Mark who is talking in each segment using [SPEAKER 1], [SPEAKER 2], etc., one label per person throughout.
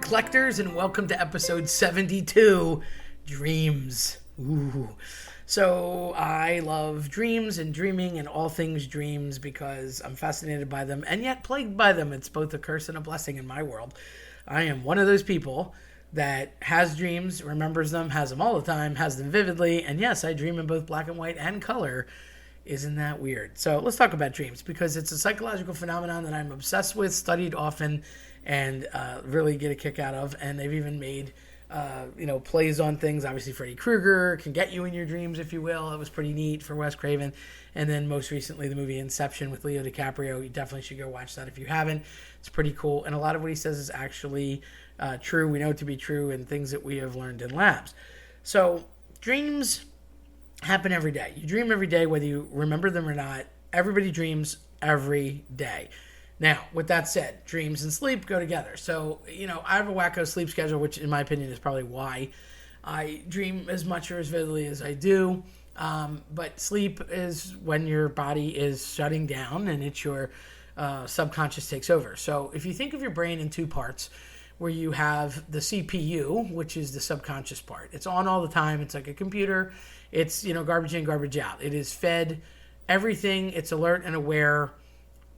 [SPEAKER 1] collectors, and welcome to episode 72, Dreams. Ooh. So I love dreams and dreaming and all things dreams because I'm fascinated by them and yet plagued by them. It's both a curse and a blessing in my world. I am one of those people that has dreams, remembers them, has them all the time, has them vividly, and yes, I dream in both black and white and color. Isn't that weird? So let's talk about dreams because it's a psychological phenomenon that I'm obsessed with, studied often, and really get a kick out of. And they've even made, plays on things. Obviously, Freddy Krueger can get you in your dreams, if you will. It was pretty neat for Wes Craven. And then most recently, the movie Inception with Leo DiCaprio. You definitely should go watch that if you haven't. It's pretty cool. And a lot of what he says is actually true. We know it to be true and things that we have learned in labs. So dreams happen every day. You dream every day, whether you remember them or not. Everybody dreams every day. Now, with that said, dreams and sleep go together. So, I have a wacko sleep schedule, which in my opinion is probably why I dream as much or as vividly as I do. But sleep is when your body is shutting down and it's your subconscious takes over. So if you think of your brain in two parts, where you have the CPU, which is the subconscious part. It's on all the time. It's like a computer. It's, garbage in, garbage out. It is fed everything. It's alert and aware,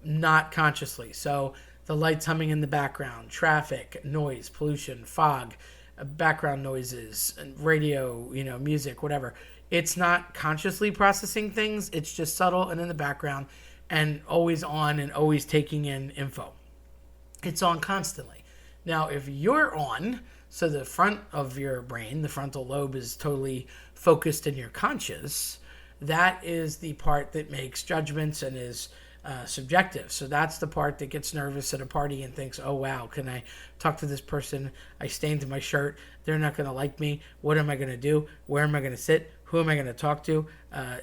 [SPEAKER 1] not consciously. So the lights humming in the background, traffic, noise, pollution, fog, background noises, radio, music, whatever. It's not consciously processing things. It's just subtle and in the background and always on and always taking in info. It's on constantly. Now, if you're on, so the front of your brain, the frontal lobe is totally focused and you're conscious, that is the part that makes judgments and is subjective. So that's the part that gets nervous at a party and thinks, oh, wow, can I talk to this person? I stained my shirt. They're not going to like me. What am I going to do? Where am I going to sit? Who am I going to talk to?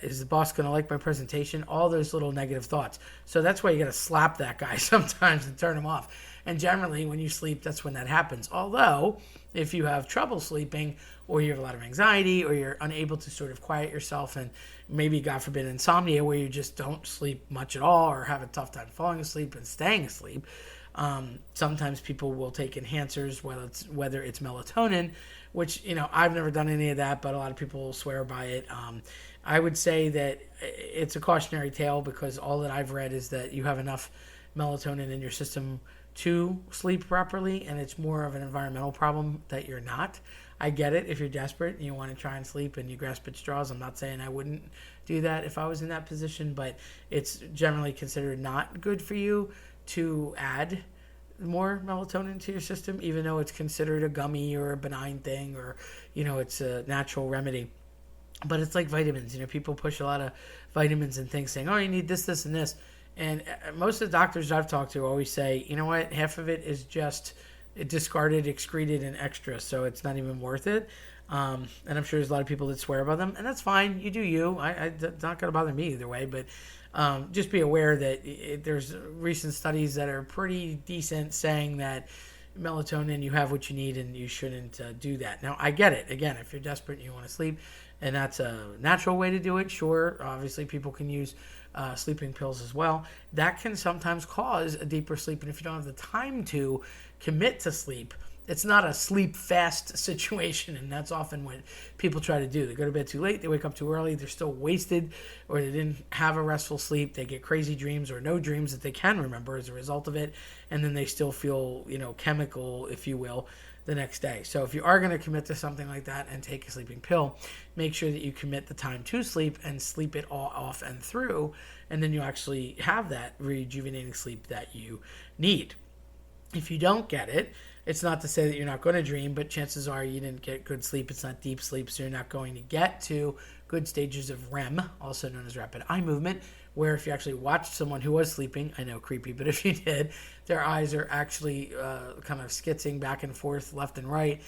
[SPEAKER 1] Is the boss going to like my presentation? All those little negative thoughts. So that's why you got to slap that guy sometimes and turn him off. And generally, when you sleep, that's when that happens. Although, if you have trouble sleeping, or you have a lot of anxiety, or you're unable to sort of quiet yourself, and maybe, God forbid, insomnia, where you just don't sleep much at all, or have a tough time falling asleep and staying asleep, sometimes people will take enhancers, whether it's melatonin, which, I've never done any of that, but a lot of people swear by it. I would say that it's a cautionary tale because all that I've read is that you have enough melatonin in your system to sleep properly, and it's more of an environmental problem that you're not. I get it if you're desperate and you want to try and sleep and you grasp at straws. I'm not saying I wouldn't do that if I was in that position, but it's generally considered not good for you to add more melatonin to your system, even though it's considered a gummy or a benign thing, or it's a natural remedy. But it's like vitamins. People push a lot of vitamins and things saying, oh, you need this, and this. And most of the doctors I've talked to always say, you know what, half of it is just discarded, excreted, and extra, so it's not even worth it. And I'm sure there's a lot of people that swear by them, and that's fine. You do you. It's not going to bother me either way, but just be aware that there's recent studies that are pretty decent saying that melatonin, you have what you need, and you shouldn't do that. Now, I get it. Again, if you're desperate and you want to sleep, and that's a natural way to do it, sure. Obviously, people can use sleeping pills as well. That can sometimes cause a deeper sleep, and if you don't have the time to commit to sleep, it's not a sleep fast situation, and that's often what people try to do. They go to bed too late, they wake up too early, they're still wasted, or they didn't have a restful sleep, they get crazy dreams or no dreams that they can remember as a result of it, and then they still feel, chemical, if you will, the next day. So if you are going to commit to something like that and take a sleeping pill, make sure that you commit the time to sleep and sleep it all off and through, and then you actually have that rejuvenating sleep that you need. If you don't get it, it's not to say that you're not going to dream, but chances are you didn't get good sleep. It's not deep sleep, so you're not going to get to good stages of REM, also known as rapid eye movement, where if you actually watched someone who was sleeping, I know, creepy, but if you did, their eyes are actually kind of skitzing back and forth, left and right,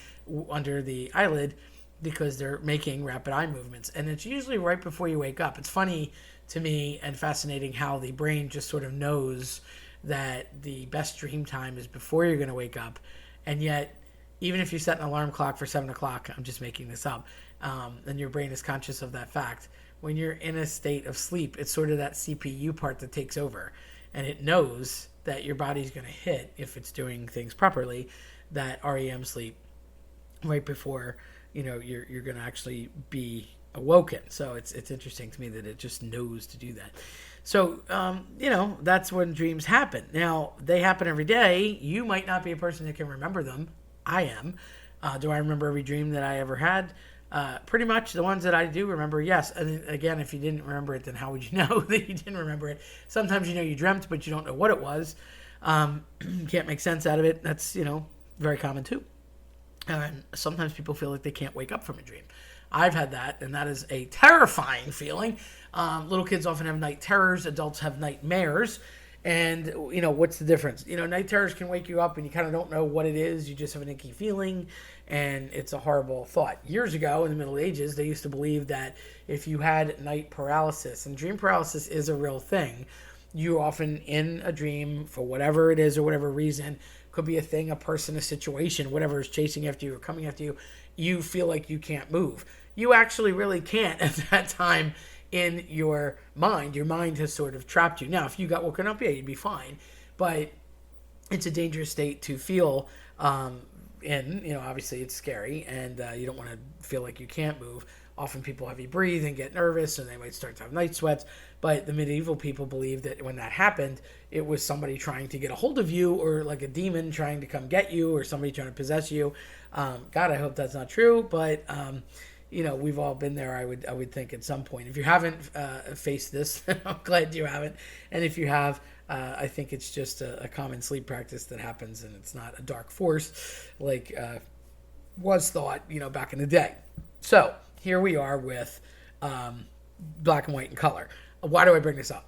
[SPEAKER 1] under the eyelid, because they're making rapid eye movements. And it's usually right before you wake up. It's funny to me and fascinating how the brain just sort of knows that the best dream time is before you're going to wake up. And yet, even if you set an alarm clock for 7 o'clock, I'm just making this up, and your brain is conscious of that fact, when you're in a state of sleep, it's sort of that CPU part that takes over. And it knows that your body's going to hit, if it's doing things properly, that REM sleep right before you're going to actually be awoken. So it's interesting to me that it just knows to do that. So that's when dreams happen. Now they happen every day. You might not be a person that can remember them. I am. Do I remember every dream that I ever had? Pretty much the ones that I do remember, yes. And again, if you didn't remember it, then how would you know that you didn't remember it? Sometimes you dreamt, but you don't know what it was. Can't make sense out of it. That's very common too. And sometimes people feel like they can't wake up from a dream. I've had that, and that is a terrifying feeling. Little kids often have night terrors. Adults have nightmares. And, what's the difference? Night terrors can wake you up and you kind of don't know what it is. You just have an icky feeling, and it's a horrible thought. Years ago, in the Middle Ages, they used to believe that if you had night paralysis, and dream paralysis is a real thing, you often in a dream, for whatever it is or whatever reason, could be a thing, a person, a situation, whatever is chasing after you or coming after you, you feel like you can't move. You actually really can't at that time in your mind. Your mind has sort of trapped you. Now, if you got woken up, yeah, you'd be fine. But it's a dangerous state to feel in. Obviously it's scary, and you don't want to feel like you can't move. Often people have you breathe and get nervous, and they might start to have night sweats. But the medieval people believed that when that happened, it was somebody trying to get a hold of you, or like a demon trying to come get you, or somebody trying to possess you. God, I hope that's not true, but we've all been there. I would think at some point. If you haven't faced this, I'm glad you haven't. And if you have, I think it's just a common sleep practice that happens, and it's not a dark force like was thought, back in the day. So here we are with black and white and color. Why do I bring this up?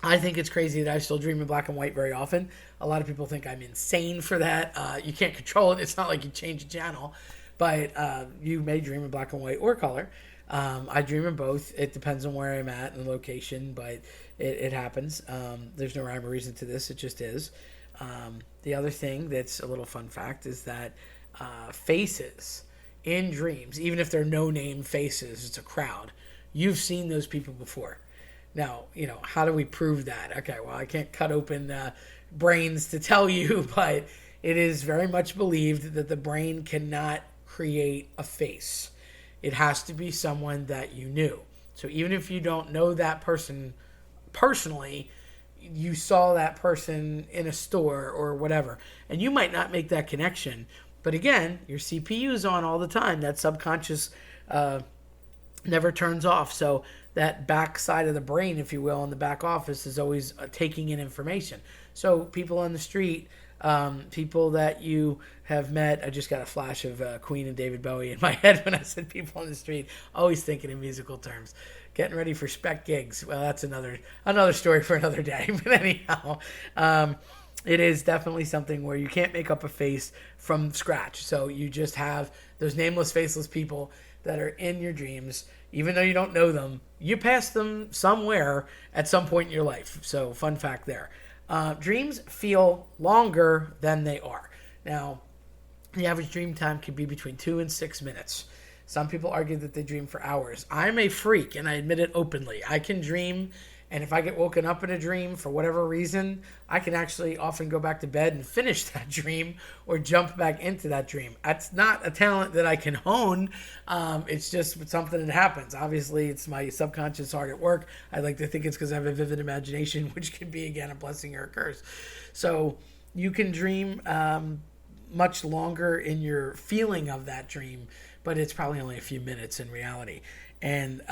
[SPEAKER 1] I think it's crazy that I still dream in black and white very often. A lot of people think I'm insane for that. You can't control it. It's not like you change the channel. But you may dream in black and white or color. I dream in both. It depends on where I'm at and the location, but it happens. There's no rhyme or reason to this. It just is. The other thing that's a little fun fact is that faces in dreams, even if they're no-name faces, it's a crowd, you've seen those people before. Now, how do we prove that? Okay, well, I can't cut open brains to tell you, but it is very much believed that the brain cannot create a face. It has to be someone that you knew. So even if you don't know that person personally, you saw that person in a store or whatever, and you might not make that connection. But again, your CPU is on all the time. That subconscious never turns off. So that back side of the brain, if you will, in the back office is always taking in information. So people on the street, people that you have met. I just got a flash of Queen and David Bowie in my head when I said people on the street, always thinking in musical terms. Getting ready for spec gigs. Well, that's another story for another day. But anyhow, it is definitely something where you can't make up a face from scratch. So you just have those nameless, faceless people that are in your dreams. Even though you don't know them, you passed them somewhere at some point in your life. So fun fact there. Dreams feel longer than they are. Now, the average dream time can be between 2 and 6 minutes. Some people argue that they dream for hours. I'm a freak, and I admit it openly. I can dream, and if I get woken up in a dream for whatever reason, I can actually often go back to bed and finish that dream or jump back into that dream. That's not a talent that I can hone. It's just something that happens. Obviously, it's my subconscious hard at work. I like to think it's because I have a vivid imagination, which can be, again, a blessing or a curse. So you can dream much longer in your feeling of that dream, but it's probably only a few minutes in reality. And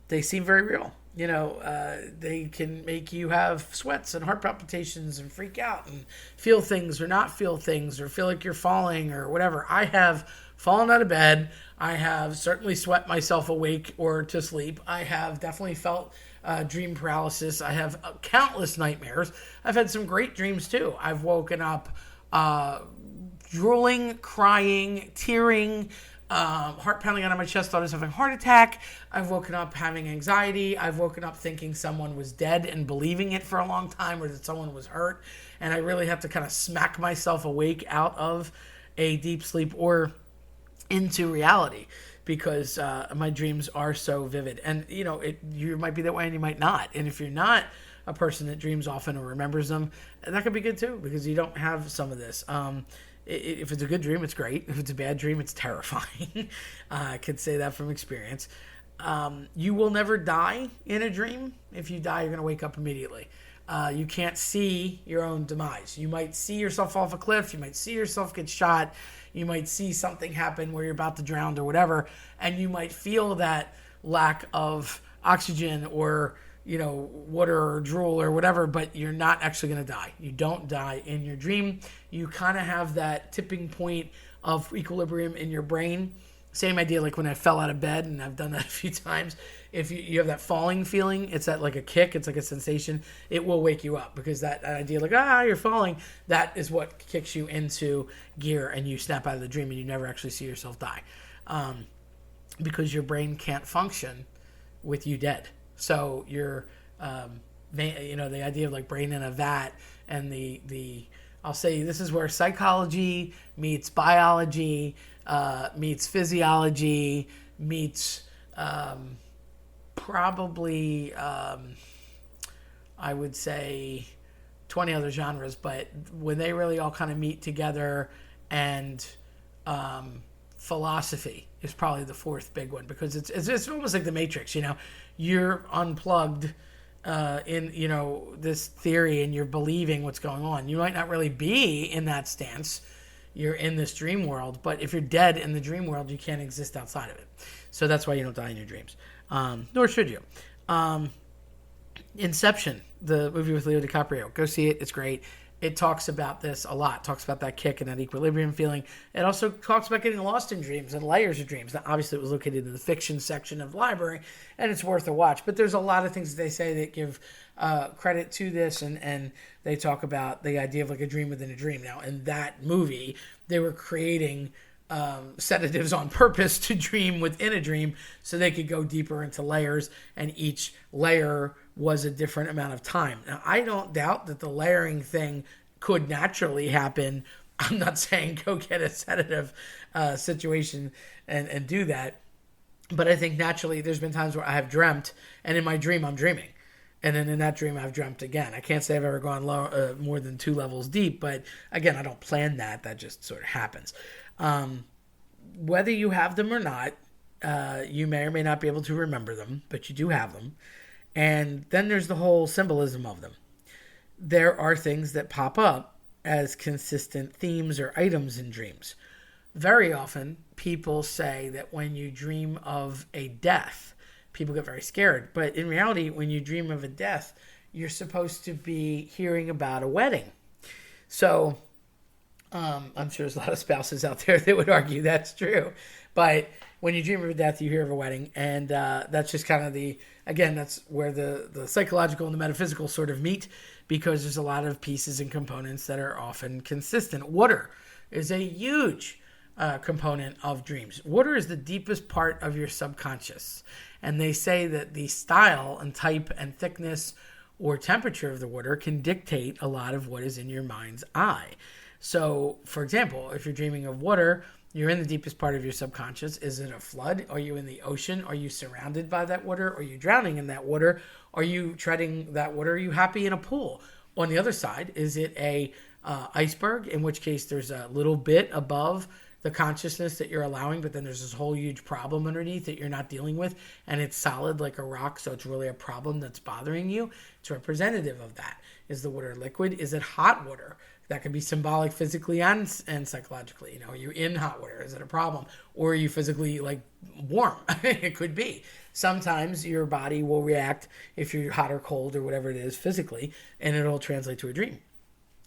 [SPEAKER 1] they seem very real. They can make you have sweats and heart palpitations and freak out and feel things or not feel things or feel like you're falling or whatever. I have fallen out of bed. I have certainly sweat myself awake or to sleep. I have definitely felt dream paralysis. I have countless nightmares. I've had some great dreams too. I've woken up drooling, crying, tearing, heart pounding out of my chest, thought I was having a heart attack. I've woken up having anxiety. I've woken up thinking someone was dead and believing it for a long time, or that someone was hurt. And I really have to kind of smack myself awake out of a deep sleep or into reality because my dreams are so vivid. And, you might be that way and you might not. And if you're not a person that dreams often or remembers them, that could be good too because you don't have some of this. If it's a good dream, it's great. If it's a bad dream, it's terrifying. I could say that from experience. You will never die in a dream. If you die, you're going to wake up immediately. You can't see your own demise. You might see yourself off a cliff. You might see yourself get shot. You might see something happen where you're about to drown or whatever, and you might feel that lack of oxygen or water or drool or whatever, but you're not actually going to die. You don't die in your dream. You kind of have that tipping point of equilibrium in your brain. Same idea like when I fell out of bed, and I've done that a few times. If you have that falling feeling, it's that like a kick, it's like a sensation. It will wake you up because that idea like, you're falling, that is what kicks you into gear and you snap out of the dream and you never actually see yourself die. Because your brain can't function with you dead. So you're, the idea of like brain in a vat and I'll say this is where psychology meets biology, meets physiology, meets probably, I would say 20 other genres, but when they really all kind of meet together, and philosophy is probably the fourth big one, because it's almost like the Matrix. You're unplugged in this theory and you're believing what's going on. You might not really be in that stance. You're in this dream world, but if you're dead in the dream world, you can't exist outside of it. So that's why you don't die in your dreams. Nor should you. Inception, the movie with Leo DiCaprio. Go see it. It's great. It talks about this a lot. It talks about that kick and that equilibrium feeling. It also talks about getting lost in dreams and layers of dreams. Now, obviously, it was located in the fiction section of the library, and it's worth a watch. But there's a lot of things that they say that give credit to this, and they talk about the idea of like a dream within a dream. Now, in that movie, they were creating sedatives on purpose to dream within a dream so they could go deeper into layers, and each layer was a different amount of time. Now, I don't doubt that the layering thing could naturally happen. I'm not saying go get a sedative situation and do that, but I think naturally there's been times where I have dreamt, and in my dream I'm dreaming. And then in that dream, I've dreamt again. I can't say I've ever gone more than 2 levels deep, but again, I don't plan that. That just sort of happens. Whether you have them or not, you may or may not be able to remember them, but you do have them. And then there's the whole symbolism of them. There are things that pop up as consistent themes or items in dreams. Very often, people say that when you dream of a death, people get very scared. But in reality, when you dream of a death, you're supposed to be hearing about a wedding. So I'm sure there's a lot of spouses out there that would argue that's true. But when you dream of a death, you hear of a wedding. And that's just kind of that's where the psychological and the metaphysical sort of meet, because there's a lot of pieces and components that are often consistent. Water is a huge component of dreams. Water is the deepest part of your subconscious. And they say that the style and type and thickness or temperature of the water can dictate a lot of what is in your mind's eye. So, for example, if you're dreaming of water, you're in the deepest part of your subconscious. Is it a flood? Are you in the ocean? Are you surrounded by that water? Are you drowning in that water? Are you treading that water? Are you happy in a pool? On the other side, is it a iceberg, in which case there's a little bit above the consciousness that you're allowing, but then there's this whole huge problem underneath that you're not dealing with, and it's solid like a rock, so it's really a problem that's bothering you. It's representative of that. Is the water liquid? Is it hot water? That can be symbolic physically and psychologically. Are you in hot water? Is it a problem? Or are you physically like warm? It could be. Sometimes your body will react if you're hot or cold or whatever it is physically, and it'll translate to a dream.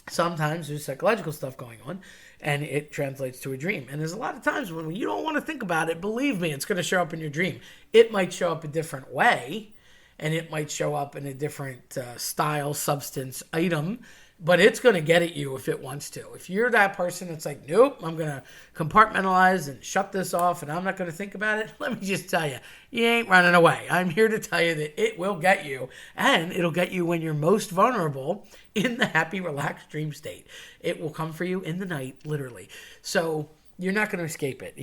[SPEAKER 1] Sometimes there's psychological stuff going on, and it translates to a dream. And there's a lot of times when you don't want to think about it, believe me, it's going to show up in your dream. It might show up a different way, and it might show up in a different style, substance, item, but it's going to get at you if it wants to. If you're that person that's like, nope, I'm going to compartmentalize and shut this off and I'm not going to think about it, let me just tell you, you ain't running away. I'm here to tell you that it will get you, and it'll get you when you're most vulnerable in the happy, relaxed dream state. It will come for you in the night, literally. So you're not going to escape it,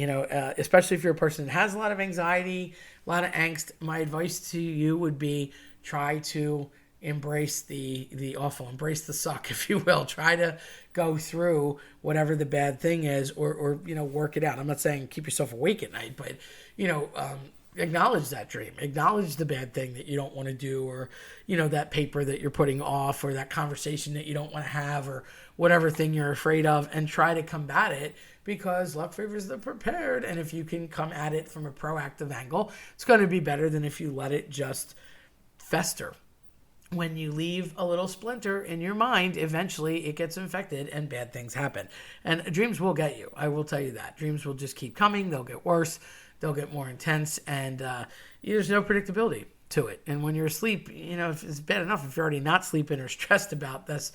[SPEAKER 1] especially if you're a person that has a lot of anxiety, a lot of angst. My advice to you would be try to embrace the awful, embrace the suck, if you will. Try to go through whatever the bad thing is, or work it out. I'm not saying keep yourself awake at night, but acknowledge that dream, acknowledge the bad thing that you don't want to do, or that paper that you're putting off, or that conversation that you don't want to have, or whatever thing you're afraid of, and try to combat it, because luck favors the prepared. And if you can come at it from a proactive angle, it's going to be better than if you let it just fester. When you leave a little splinter in your mind, eventually it gets infected and bad things happen. And dreams will get you. I will tell you that. Dreams will just keep coming. They'll get worse. They'll get more intense. And there's no predictability to it. And when you're asleep, if it's bad enough if you're already not sleeping or stressed about this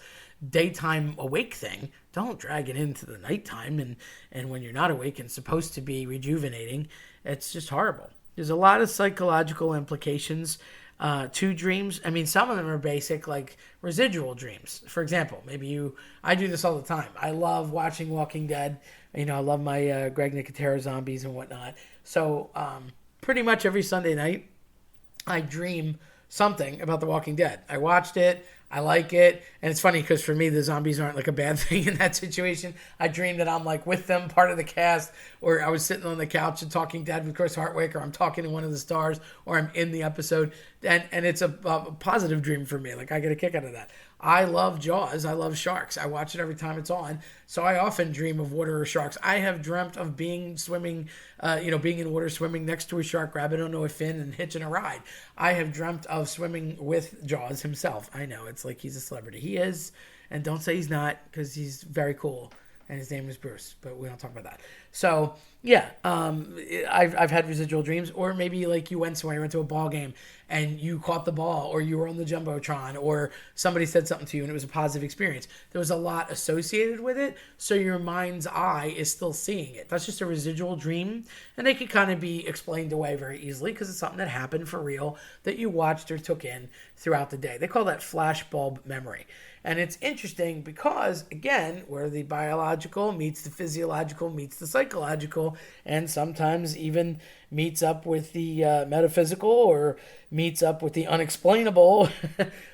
[SPEAKER 1] daytime awake thing, don't drag it into the nighttime. And when you're not awake and supposed to be rejuvenating, it's just horrible. There's a lot of psychological implications to dreams. I mean, some of them are basic, like residual dreams. For example, I do this all the time. I love watching Walking Dead. I love my Greg Nicotero zombies and whatnot. So pretty much every Sunday night, I dream something about The Walking Dead. I watched it. I like it. And it's funny because for me, the zombies aren't like a bad thing in that situation. I dream that I'm like with them, part of the cast, or I was sitting on the couch and Talking Dead with Chris Hardwick, or I'm talking to one of the stars, or I'm in the episode. And it's a positive dream for me. Like, I get a kick out of that. I love Jaws. I love sharks. I watch it every time it's on. So I often dream of water or sharks. I have dreamt of being in water, swimming next to a shark, grabbing onto a fin and hitching a ride. I have dreamt of swimming with Jaws himself. I know, it's like he's a celebrity. He is, and don't say he's not, because he's very cool. And his name is Bruce, but we don't talk about that. So, yeah, I've had residual dreams. Or maybe like you went somewhere, you went to a ball game, and you caught the ball, or you were on the Jumbotron, or somebody said something to you, and it was a positive experience. There was a lot associated with it, so your mind's eye is still seeing it. That's just a residual dream, and they could kind of be explained away very easily, because it's something that happened for real that you watched or took in throughout the day. They call that flashbulb memory. And it's interesting because, again, where the biological meets the physiological meets the psychological, and sometimes even meets up with the metaphysical, or meets up with the unexplainable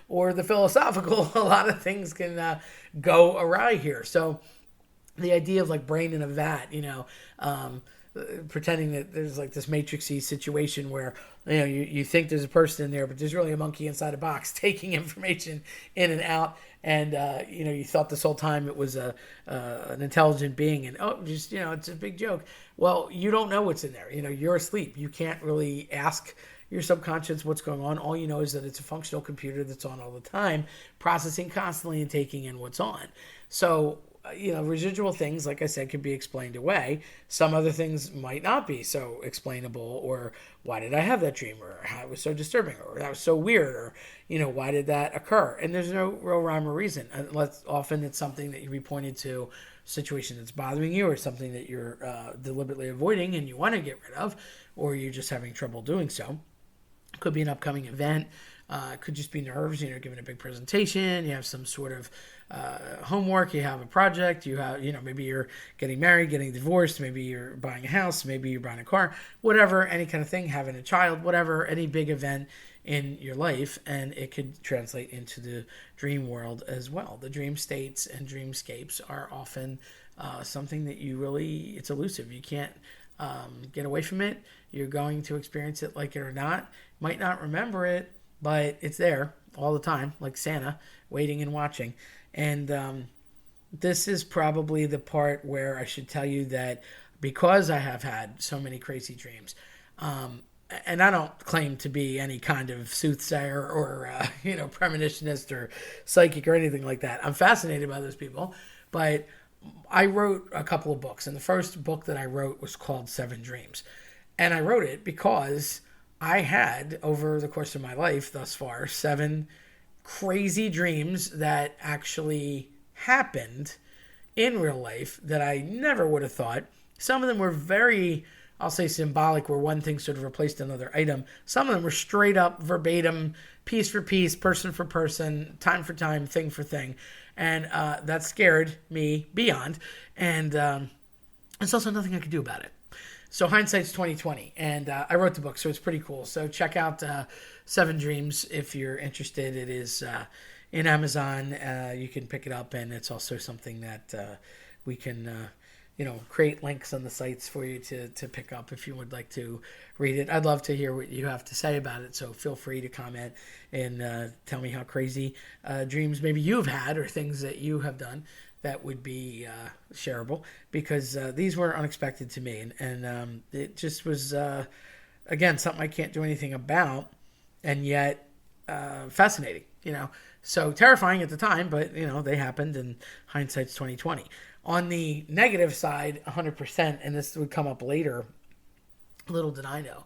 [SPEAKER 1] or the philosophical, a lot of things can go awry here. So the idea of like brain in a vat, pretending that there's like this matrixy situation where you think there's a person in there, but there's really a monkey inside a box taking information in and out, and you thought this whole time it was an intelligent being, and it's a big joke. Well, you don't know what's in there. You're asleep. You can't really ask your subconscious what's going on. All you know is that it's a functional computer that's on all the time, processing constantly and taking in what's on. So residual things, like I said, can be explained away. Some other things might not be so explainable, or why did I have that dream, or how it was so disturbing, or that was so weird, or, why did that occur? And there's no real rhyme or reason. Unless often it's something that you be pointed to, a situation that's bothering you, or something that you're deliberately avoiding and you want to get rid of, or you're just having trouble doing so. It could be an upcoming event. It could just be nerves. Giving a big presentation. You have some sort of homework. You have a project. You have, maybe you're getting married, getting divorced. Maybe you're buying a house. Maybe you're buying a car. Whatever, any kind of thing. Having a child. Whatever, any big event in your life, and it could translate into the dream world as well. The dream states and dreamscapes are often something that it's elusive. You can't get away from it. You're going to experience it like it or not. Might not remember it, but it's there all the time, like Santa, waiting and watching. And this is probably the part where I should tell you that because I have had so many crazy dreams, and I don't claim to be any kind of soothsayer or, premonitionist or psychic or anything like that. I'm fascinated by those people, but I wrote a couple of books, and the first book that I wrote was called 7 Dreams. And I wrote it because I had, over the course of my life thus far, 7 crazy dreams that actually happened in real life that I never would have thought. Some of them were very, I'll say, symbolic, where one thing sort of replaced another item. Some of them were straight up verbatim, piece for piece, person for person, time for time, thing for thing. And that scared me beyond. And there's also nothing I could do about it. So hindsight's 2020, and I wrote the book, so it's pretty cool. So check out Seven Dreams if you're interested. It is in Amazon. You can pick it up, and it's also something that we can create links on the sites for you to pick up if you would like to read it. I'd love to hear what you have to say about it, so feel free to comment and tell me how crazy dreams maybe you've had or things that you have done that would be shareable, because these were unexpected to me, and it just was, again, something I can't do anything about, and yet fascinating, So terrifying at the time, but, they happened, and hindsight's 2020. On the negative side, 100%, and this would come up later, little did I know,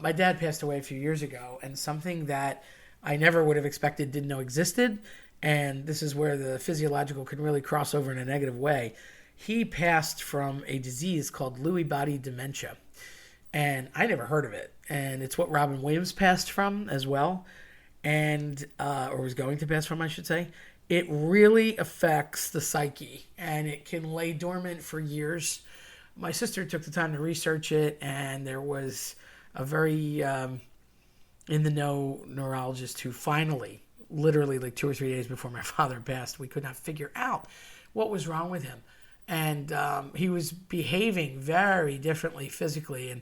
[SPEAKER 1] my dad passed away a few years ago, and something that I never would have expected, didn't know existed, and this is where the physiological can really cross over in a negative way. He passed from a disease called Lewy body dementia, and I never heard of it, and it's what Robin Williams passed from as well, and or was going to pass from, I should say. It really affects the psyche, and it can lay dormant for years. My sister took the time to research it, and there was a very in-the-know neurologist who finally, literally like 2 or 3 days before my father passed, we could not figure out what was wrong with him. And he was behaving very differently physically, and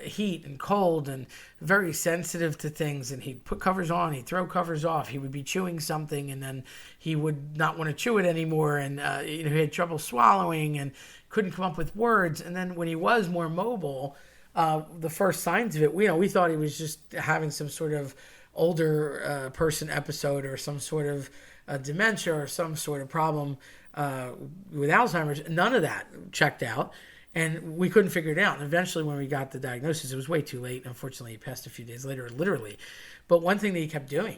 [SPEAKER 1] heat and cold, and very sensitive to things. And he'd put covers on, he'd throw covers off. He would be chewing something, and then he would not want to chew it anymore. And he had trouble swallowing and couldn't come up with words. And then when he was more mobile, the first signs of it, we thought he was just having some sort of older person episode, or some sort of dementia, or some sort of problem with Alzheimer's. None of that checked out, and we couldn't figure it out. And eventually, when we got the diagnosis, it was way too late. Unfortunately, he passed a few days later, literally. But one thing that he kept doing,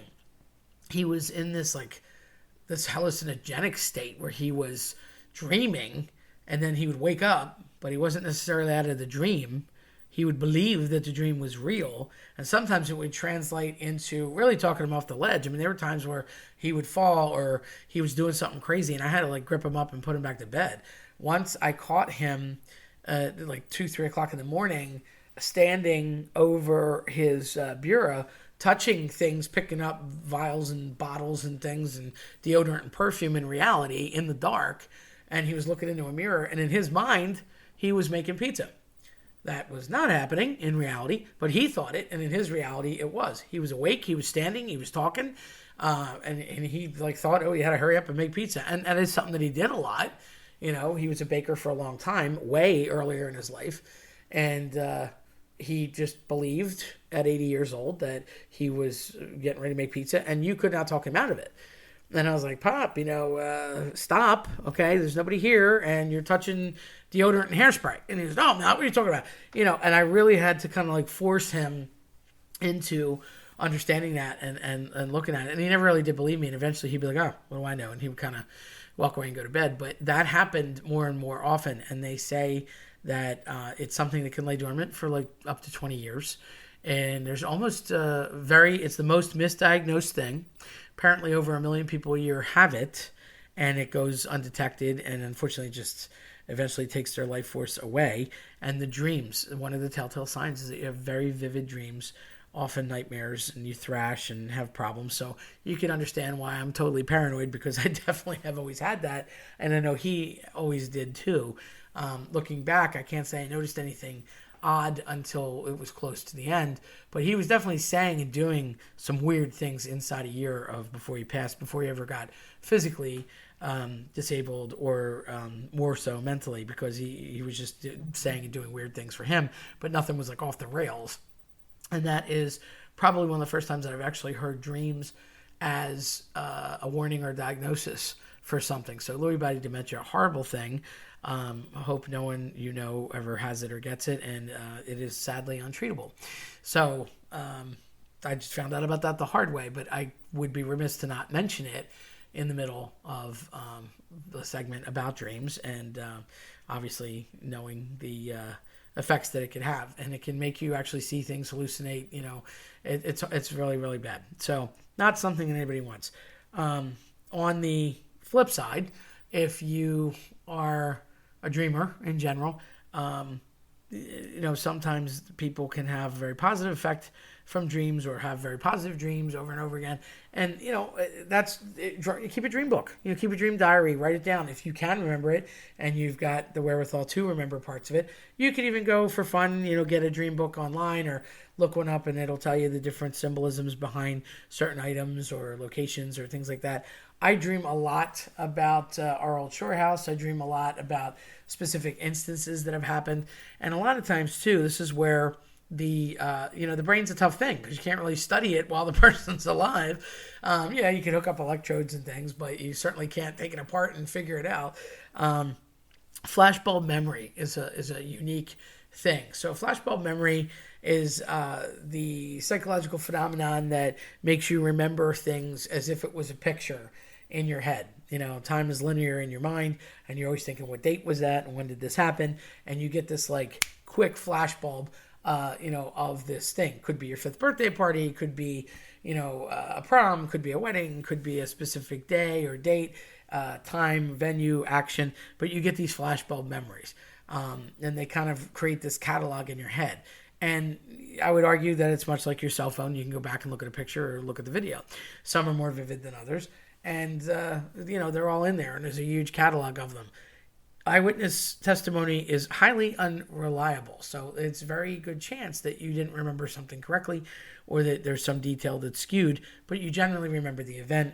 [SPEAKER 1] he was in this hallucinogenic state where he was dreaming, and then he would wake up, but he wasn't necessarily out of the dream. He would believe that the dream was real, and sometimes it would translate into really talking him off the ledge. I mean, there were times where he would fall, or he was doing something crazy, and I had to grip him up and put him back to bed. Once I caught him 2, 3 o'clock in the morning, standing over his bureau, touching things, picking up vials and bottles and things and deodorant and perfume in reality in the dark, and he was looking into a mirror, and in his mind, he was making pizza. That was not happening in reality, but he thought it, and in his reality, it was. He was awake, he was standing, he was talking, and he thought, he had to hurry up and make pizza. And that is something that he did a lot. He was a baker for a long time, way earlier in his life, and he just believed at 80 years old that he was getting ready to make pizza, and you could not talk him out of it. And I was like, Pop, stop, okay? There's nobody here, and you're touching deodorant and hairspray. And he was, no, I'm not. What are you talking about? And I really had to kind of force him into understanding that and looking at it. And he never really did believe me. And eventually he'd be like, oh, what do I know? And he would kind of walk away and go to bed. But that happened more and more often. And they say that it's something that can lay dormant for up to 20 years. And there's almost it's the most misdiagnosed thing. Apparently over 1 million people a year have it, and it goes undetected, and unfortunately just eventually takes their life force away. And the dreams, one of the telltale signs is that you have very vivid dreams, often nightmares, and you thrash and have problems. So you can understand why I'm totally paranoid, because I definitely have always had that, and I know he always did too. Looking back, I can't say I noticed anything odd until it was close to the end, but he was definitely saying and doing some weird things inside a year of before he passed, before he ever got physically disabled, or more so mentally, because he was just saying and doing weird things for him, but nothing was off the rails. And that is probably one of the first times that I've actually heard dreams as a warning or diagnosis for something. So Lewy body dementia, a horrible thing. I hope no one ever has it or gets it, and it is sadly untreatable. So I just found out about that the hard way, but I would be remiss to not mention it in the middle of the segment about dreams, and obviously knowing the effects that it can have, and it can make you actually see things, hallucinate. It's really, really bad. So not something that anybody wants. On the flip side, if you are a dreamer in general, sometimes people can have a very positive effect from dreams or have very positive dreams over and over again. And, keep a dream book, keep a dream diary, write it down. If you can remember it and you've got the wherewithal to remember parts of it, you could even go for fun, get a dream book online or look one up and it'll tell you the different symbolisms behind certain items or locations or things like that. I dream a lot about our old shore house. I dream a lot about specific instances that have happened. And a lot of times, too, this is where the brain's a tough thing because you can't really study it while the person's alive. You can hook up electrodes and things, but you certainly can't take it apart and figure it out. Flashbulb memory is a unique thing. So flashbulb memory is the psychological phenomenon that makes you remember things as if it was a picture in your head. Time is linear in your mind, and you're always thinking, what date was that, and when did this happen? And you get this like quick flashbulb, of this thing. Could be your 5th birthday party, could be, a prom, could be a wedding, could be a specific day or date, time, venue, action. But you get these flashbulb memories, and they kind of create this catalog in your head. And I would argue that it's much like your cell phone. You can go back and look at a picture or look at the video. Some are more vivid than others. And, they're all in there, and there's a huge catalog of them. Eyewitness testimony is highly unreliable, so it's a very good chance that you didn't remember something correctly or that there's some detail that's skewed, but you generally remember the event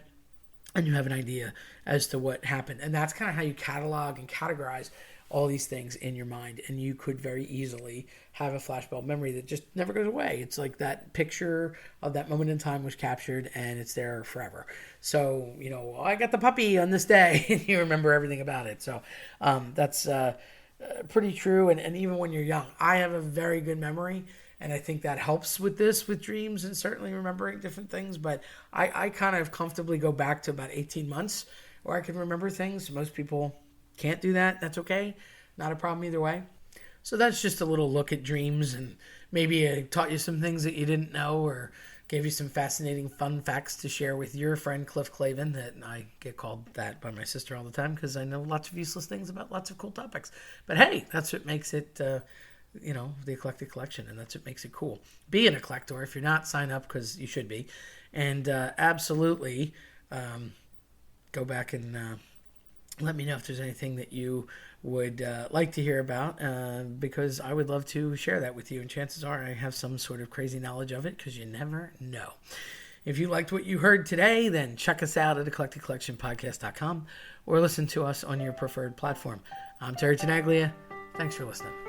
[SPEAKER 1] and you have an idea as to what happened. And that's kind of how you catalog and categorize all these things in your mind, and you could very easily have a flashbulb memory that just never goes away. It's like that picture of that moment in time was captured and it's there forever. So, I got the puppy on this day and you remember everything about it. So that's pretty true. And even when you're young, I have a very good memory, and I think that helps with dreams and certainly remembering different things. But I kind of comfortably go back to about 18 months where I can remember things. Most people can't do that. That's okay. Not a problem either way. So that's just a little look at dreams, and maybe I taught you some things that you didn't know or gave you some fascinating fun facts to share with your friend Cliff Clavin. That I get called that by my sister all the time because I know lots of useless things about lots of cool topics. But hey, that's what makes it, the Eclectic Collection, and that's what makes it cool. Be an eclector. If you're not, sign up because you should be. And absolutely go back and let me know if there's anything that you would like to hear about, because I would love to share that with you. And chances are I have some sort of crazy knowledge of it because you never know. If you liked what you heard today, then check us out at eclecticcollectionpodcast.com or listen to us on your preferred platform. I'm Terry Tenaglia. Thanks for listening.